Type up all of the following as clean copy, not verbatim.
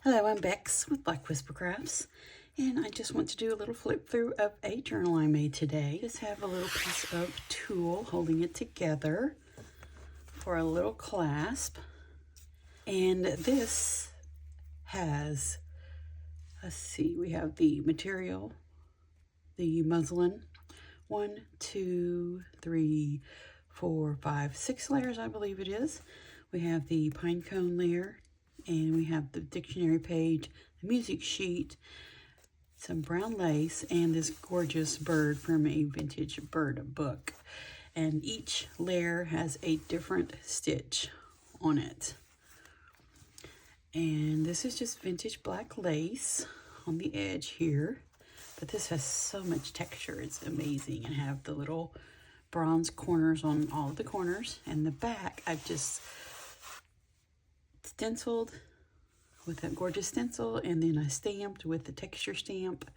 Hello, I'm Bex with Black Whisper Crafts, and I just want to do a little flip through of a journal I made today. Just have a little piece of tulle holding it together for a little clasp. And this has, let's see, we have the material, the muslin, 1, 2, 3, 4, 5, 6 layers, I believe it is. We have the pine cone layer, and we have the dictionary page, the music sheet, some brown lace, and this gorgeous bird from a vintage bird book. And each layer has a different stitch on it. And this is just vintage black lace on the edge here. But this has so much texture, it's amazing. And have the little bronze corners on all of the corners. And the back, I've just stenciled with that gorgeous stencil, and then I stamped with the texture stamp,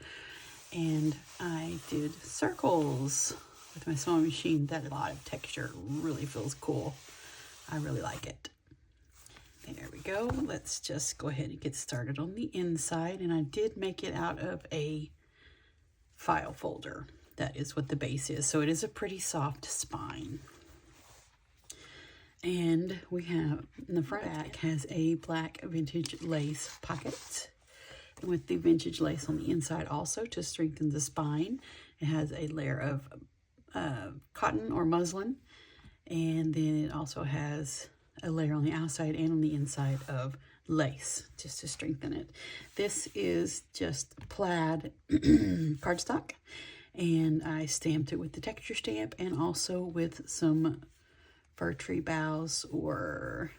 and I did circles with my sewing machine. That a lot of texture really feels cool. I really like it. There we go. Let's just go ahead and get started on the inside, and I did make it out of a file folder. That is what the base is, so it is a pretty soft spine. And we have, in the front back, has a black vintage lace pocket with the vintage lace on the inside also to strengthen the spine. It has a layer of cotton or muslin, and then it also has a layer on the outside and on the inside of lace just to strengthen it. This is just plaid cardstock, and I stamped it with the texture stamp and also with some fir tree boughs or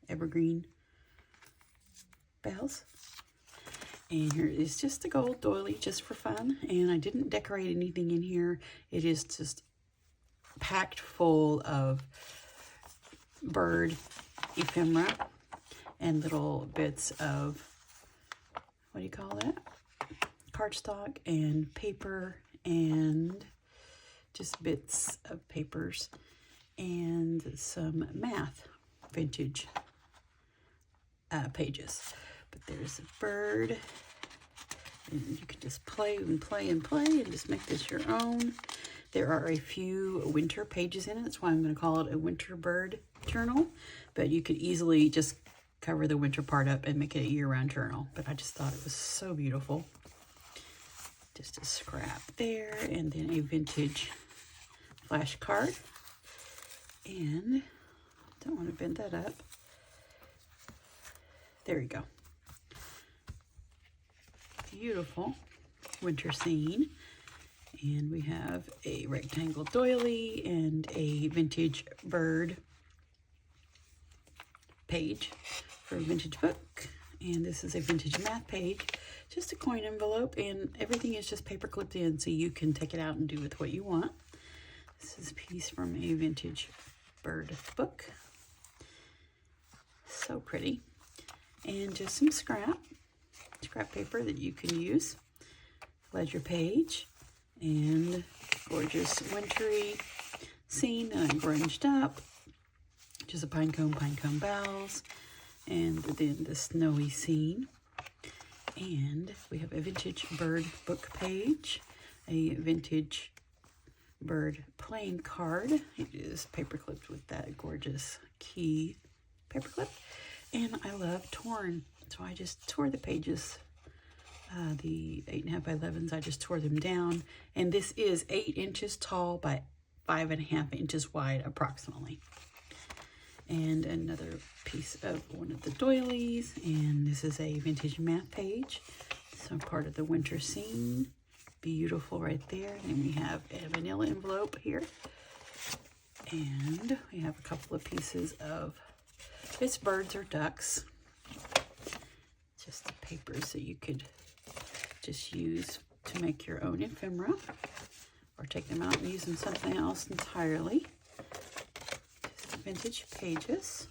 evergreen boughs. And here is just a gold doily just for fun. And I didn't decorate anything in here. It is just packed full of bird ephemera and little bits of, what do you call that? Cardstock and paper and just bits of papers and some math vintage pages. But there's a bird, and you can just play and play and play and just make this your own. There are a few winter pages in it. That's why I'm going to call it a winter bird journal. But you could easily just cover the winter part up and make it a year-round journal. But I just thought it was so beautiful. Just a scrap there, and then a vintage flash card. And don't want to bend that up. There we go. Beautiful winter scene. And we have a rectangle doily and a vintage bird page for a vintage book. And this is a vintage math page, just a coin envelope, and everything is just paper clipped in so you can take it out and do with what you want. This is a piece from a vintage bird book. So pretty. And just some scrap paper that you can use. Ledger page and gorgeous wintry scene that I grunged up. Just a pine cone boughs, and then the snowy scene. And we have a vintage bird book page, a vintage bird playing card. It is paper clipped with that gorgeous key paper clip. And I love torn, so I just tore the pages, the 8.5 by 11s. I just tore them down, and this is 8 inches tall by 5.5 inches wide approximately. And another piece of one of the doilies, and this is a vintage math page, so part of the winter scene. Beautiful right there. And we have a vanilla envelope here, and we have a couple of pieces of, it's birds or ducks, just the papers that you could just use to make your own ephemera, or take them out and use them something else entirely. Just vintage pages.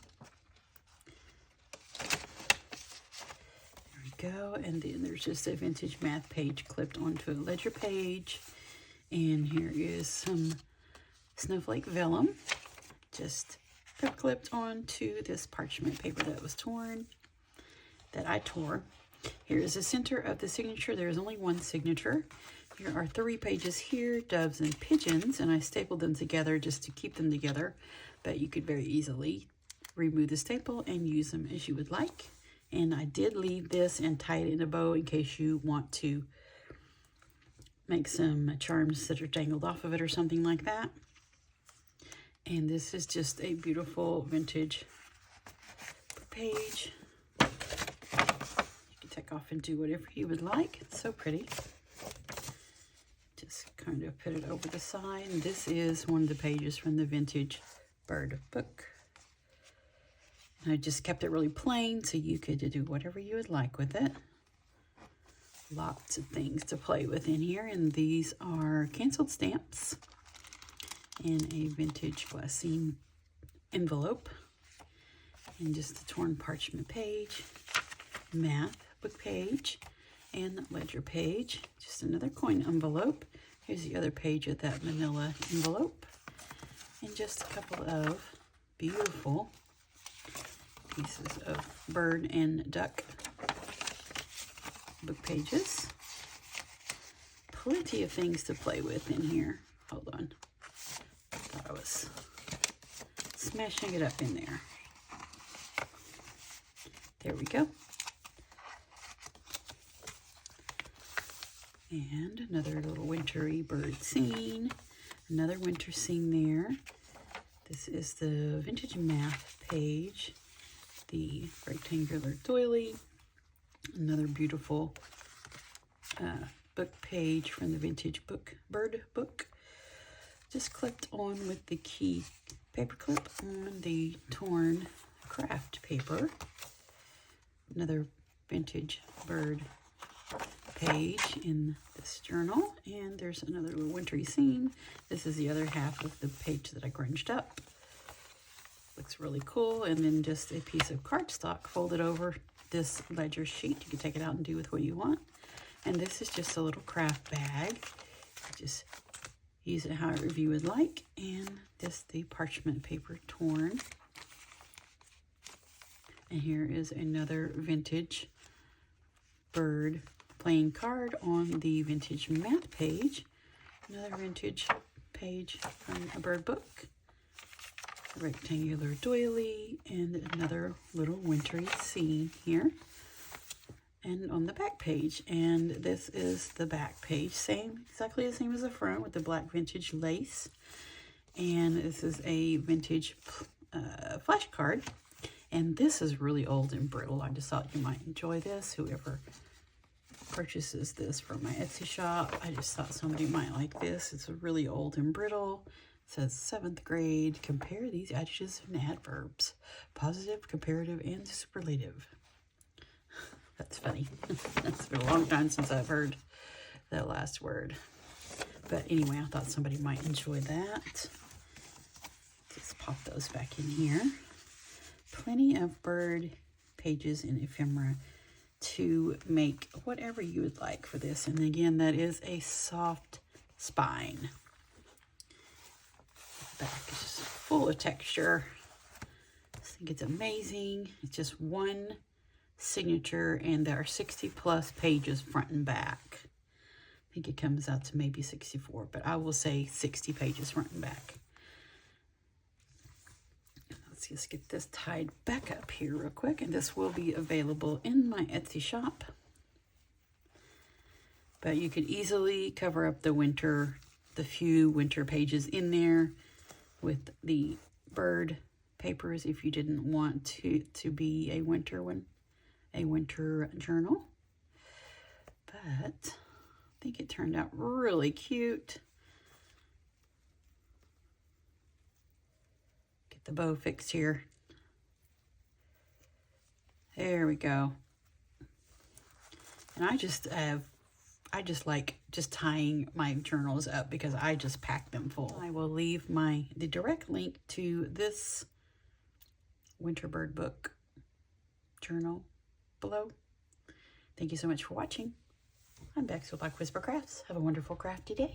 There we go. And then there's just a vintage math page clipped onto a ledger page. And here is some snowflake vellum, just clipped onto this parchment paper that was torn. that I tore. Here is the center of the signature. There is only one signature. Here are 3 pages here, doves and pigeons, and I stapled them together just to keep them together, but you could very easily remove the staple and use them as you would like. And I did leave this and tie it in a bow in case you want to make some charms that are dangled off of it or something like that. And this is just a beautiful vintage page. You can take off and do whatever you would like. It's so pretty. Just kind of put it over the side. And this is one of the pages from the Vintage Bird book. And I just kept it really plain so you could do whatever you would like with it. Lots of things to play with in here, and these are canceled stamps in a vintage glassine envelope, and just a torn parchment page, math book page, and ledger page. Just another coin envelope. Here's the other page of that manila envelope, and just a couple of beautiful pieces of bird and duck book pages. Plenty of things to play with in here. Hold on. I thought I was smashing it up in there. There we go. And another little wintry bird scene. Another winter scene there. This is the vintage math page. The rectangular doily. Another beautiful book page from the Vintage Bird book. Just clipped on with the key paper clip on the torn craft paper. Another Vintage Bird page in this journal. And there's another little wintry scene. This is the other half of the page that I grunged up. Looks really cool. And then just a piece of cardstock folded over this ledger sheet. You can take it out and do with what you want. And this is just a little craft bag. Just use it however you would like. And just the parchment paper torn. And here is another vintage bird playing card on the vintage math page. Another vintage page from a bird book. A rectangular doily, and another little wintry scene here. And on the back page, and this is the back page, exactly the same as the front with the black vintage lace. And this is a vintage flash card, and this is really old and brittle. I just thought you might enjoy this. Whoever purchases this from my Etsy shop, I just thought somebody might like this. It's really old and brittle. It says 7th grade. Compare these adjectives and adverbs: positive, comparative, and superlative. That's funny. It's been a long time since I've heard that last word. But anyway, I thought somebody might enjoy that. Just pop those back in here. Plenty of bird pages and ephemera to make whatever you would like for this. And again, that is a soft spine. The back is just full of texture. I think it's amazing. It's just one signature, and there are 60 plus pages front and back. I think it comes out to maybe 64, but I will say 60 pages front and back. Let's just get this tied back up here real quick, and this will be available in my Etsy shop. But you could easily cover up the few winter pages in there with the bird papers if you didn't want to be a winter one. A winter journal. But I think it turned out really cute. Get the bow fixed here. There we go. And I just like tying my journals up because I just pack them full. I will leave the direct link to this Winter Bird book journal below. Thank you so much for watching. I'm Bex with Black Whisper Crafts. Have a wonderful crafty day.